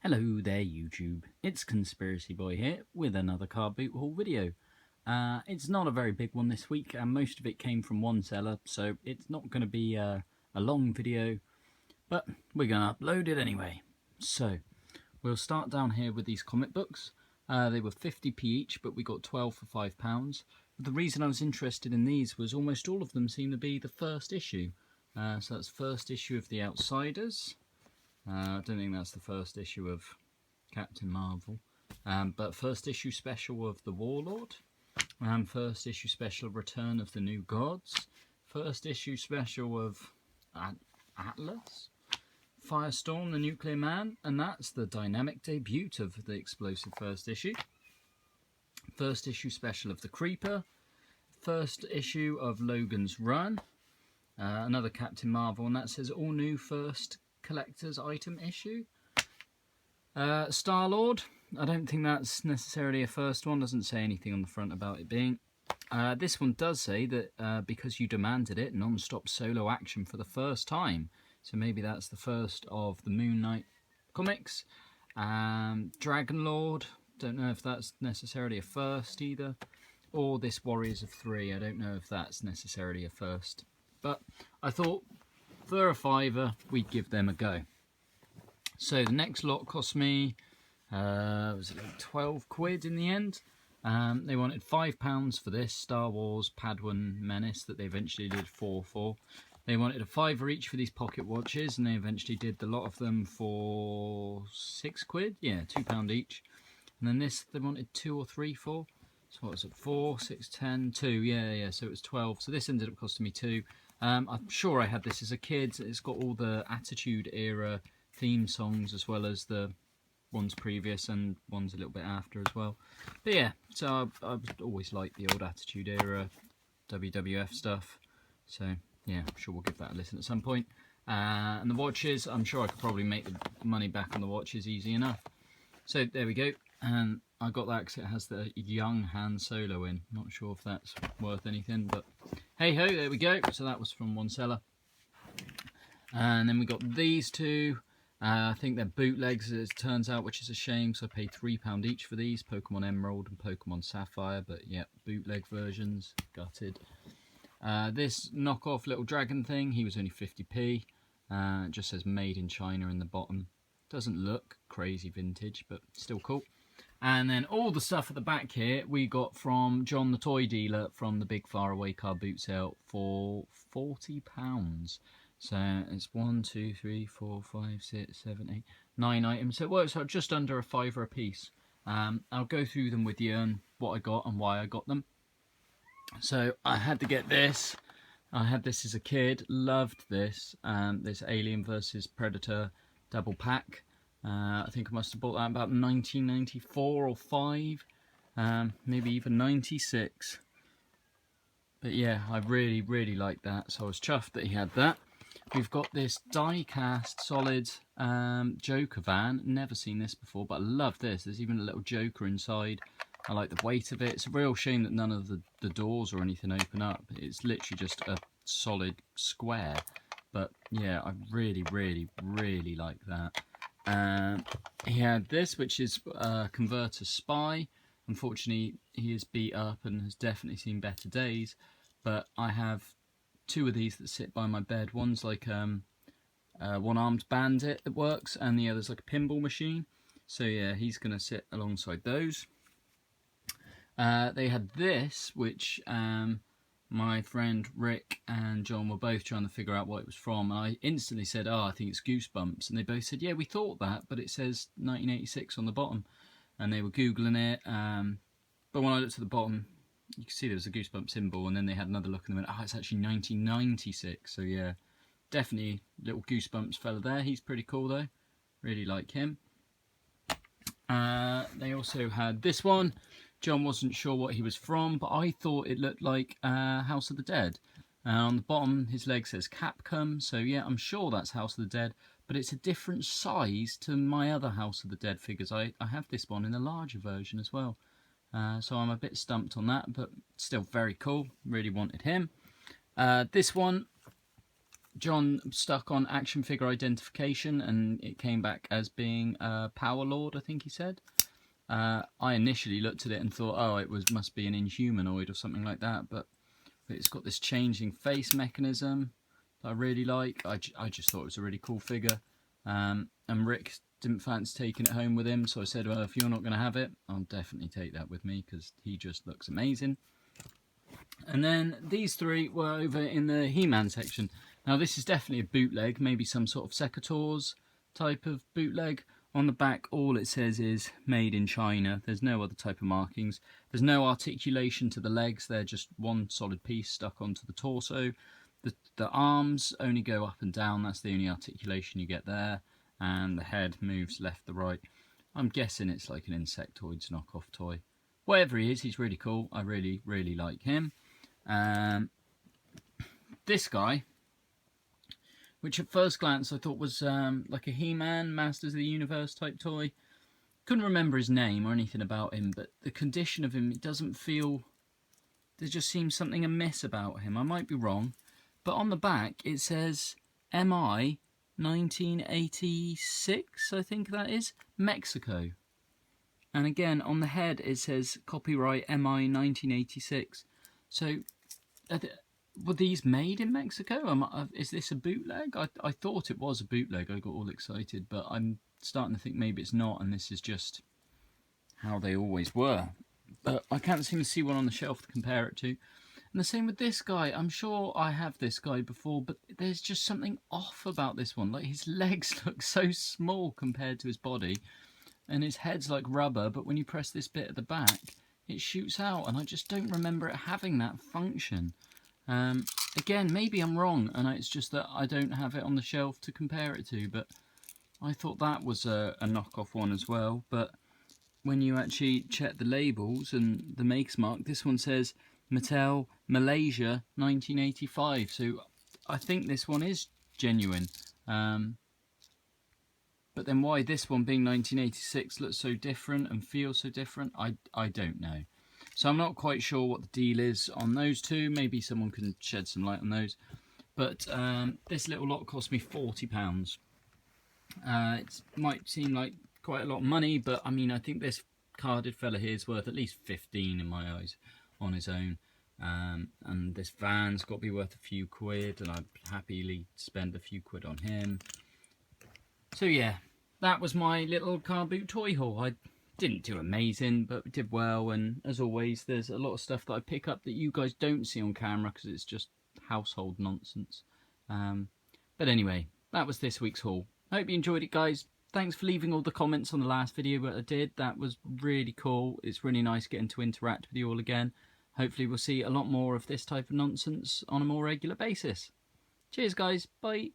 Hello there YouTube, it's Conspiracy Boy here with another Carboot haul video. It's not a very big one this week and most of it came from one seller, so it's not going to be a long video, but we're going to upload it anyway. So we'll start down here with these comic books. They were 50p each, but we got 12 for £5. But the reason I was interested in these was almost all of them seem to be the first issue. So that's first issue of The Outsiders. I don't think that's the first issue of Captain Marvel, but first issue special of The Warlord, first issue special of Return of the New Gods, first issue special of Atlas, Firestorm the Nuclear Man, and that's the dynamic debut of the explosive first issue. First issue special of The Creeper, first issue of Logan's Run, another Captain Marvel, and that says all new first collector's item issue. Star-Lord, I don't think that's necessarily a first one, doesn't say anything on the front about it being. This one does say that because you demanded it, non-stop solo action for the first time. So maybe that's the first of the Moon Knight comics. Dragon Lord, don't know if that's necessarily a first either. Or this Warriors of Three, I don't know if that's necessarily a first. But I thought for a fiver, we'd give them a go. So the next lot cost me, was it like 12 quid in the end? They wanted £5 for this Star Wars Padawan Menace that they eventually did 4 for. They wanted a fiver each for these pocket watches, and they eventually did the lot of them for 6 quid. Yeah, £2 each. And then this they wanted 2 or 3 for. So what was it? 4, 6, 10, 2. Yeah. So it was 12. So this ended up costing me 2. I'm sure I had this as a kid. It's got all the Attitude Era theme songs as well as the ones previous and ones a little bit after as well. But yeah, so I've always liked the old Attitude Era WWF stuff. So yeah, I'm sure we'll give that a listen at some point. And the watches, I'm sure I could probably make the money back on the watches easy enough. So there we go. And I got that because it has the young Han Solo in. Not sure if that's worth anything, but hey ho, there we go. So that was from one seller. And then we got these two. I think they're bootlegs, as it turns out, which is a shame. So I paid £3 each for these, Pokemon Emerald and Pokemon Sapphire. But yeah, bootleg versions, gutted. This knockoff little dragon thing, he was only 50p. It just says made in China in the bottom. Doesn't look crazy vintage, but still cool. And then all the stuff at the back here we got from John the toy dealer from the big faraway car boot sale for £40. So it's 1, 2, 3, 4, 5, 6, 7, 8, 9 items. So it works out just under a fiver a piece. I'll go through them with you and what I got and why I got them. So I had to get this. I had this as a kid. Loved this. This Alien vs Predator double pack. I think I must have bought that about 1994 or 5, maybe even 96. But yeah, I really liked that, so I was chuffed that he had that. We've got this die-cast solid Joker van. Never seen this before, but I love this. There's even a little Joker inside. I like the weight of it. It's a real shame that none of the doors or anything open up. It's literally just a solid square. But yeah, I really like that. He had this, which is Converter Spy. Unfortunately, he is beat up and has definitely seen better days. But I have 2 of these that sit by my bed. One's like one-armed bandit that works, and the other's like a pinball machine. So yeah, he's going to sit alongside those. They had this, which my friend Rick and John were both trying to figure out what it was from, and I instantly said, oh, I think it's Goosebumps, and they both said, yeah, we thought that, but it says 1986 on the bottom, and they were Googling it, but when I looked at the bottom, you can see there was a Goosebumps symbol, and then they had another look and they went, oh, it's actually 1996, so yeah, definitely little Goosebumps fella there. He's pretty cool though, really like him. They also had this one. John wasn't sure what he was from, but I thought it looked like House of the Dead. On the bottom, his leg says Capcom, so yeah, I'm sure that's House of the Dead, but it's a different size to my other House of the Dead figures. I have this one in a larger version as well, so I'm a bit stumped on that, but still very cool. Really wanted him. This one, John stuck on action figure identification, and it came back as being Power Lord, I think he said. I initially looked at it and thought, oh, must be an Inhumanoid or something like that, but it's got this changing face mechanism that I really like. I just thought it was a really cool figure, and Rick didn't fancy taking it home with him, so I said, well, if you're not going to have it, I'll definitely take that with me because he just looks amazing. And then these three were over in the He-Man section. Now this is definitely a bootleg, maybe some sort of Secateurs type of bootleg. On the back, all it says is made in China. There's no other type of markings. There's no articulation to the legs. They're just one solid piece stuck onto the torso. The arms only go up and down. That's the only articulation you get there. And the head moves left to right. I'm guessing it's like an Insectoids knockoff toy. Whatever he is, he's really cool. I really, really like him. This guy, which at first glance I thought was like a He-Man, Masters of the Universe type toy. Couldn't remember his name or anything about him, but the condition of him, it doesn't feel... There just seems something amiss about him. I might be wrong. But on the back, it says MI 1986, I think that is, Mexico. And again, on the head, it says copyright MI 1986. So, were these made in Mexico? Is this a bootleg? I thought it was a bootleg. I got all excited, but I'm starting to think maybe it's not, and this is just how they always were. But I can't seem to see one on the shelf to compare it to. And the same with this guy. I'm sure I have this guy before, but there's just something off about this one. Like, his legs look so small compared to his body, and his head's like rubber, but when you press this bit at the back, it shoots out, and I just don't remember it having that function. Again, maybe I'm wrong, and it's just that I don't have it on the shelf to compare it to, but I thought that was a knockoff one as well. But when you actually check the labels and the makes mark, this one says Mattel Malaysia 1985, so I think this one is genuine. But then why this one being 1986 looks so different and feels so different, I don't know. So I'm not quite sure what the deal is on those two. Maybe someone can shed some light on those. But this little lot cost me £40. It might seem like quite a lot of money, but I mean, I think this carded fella here is worth at least 15 in my eyes on his own. And this van's got to be worth a few quid, and I'd happily spend a few quid on him. So yeah, that was my little Carboot toy haul. I didn't do amazing, but did well, and as always, there's a lot of stuff that I pick up that you guys don't see on camera because it's just household nonsense. But anyway, that was this week's haul. I hope you enjoyed it, guys. Thanks for leaving all the comments on the last video that I did. That was really cool. It's really nice getting to interact with you all again. Hopefully we'll see a lot more of this type of nonsense on a more regular basis. Cheers, guys. Bye.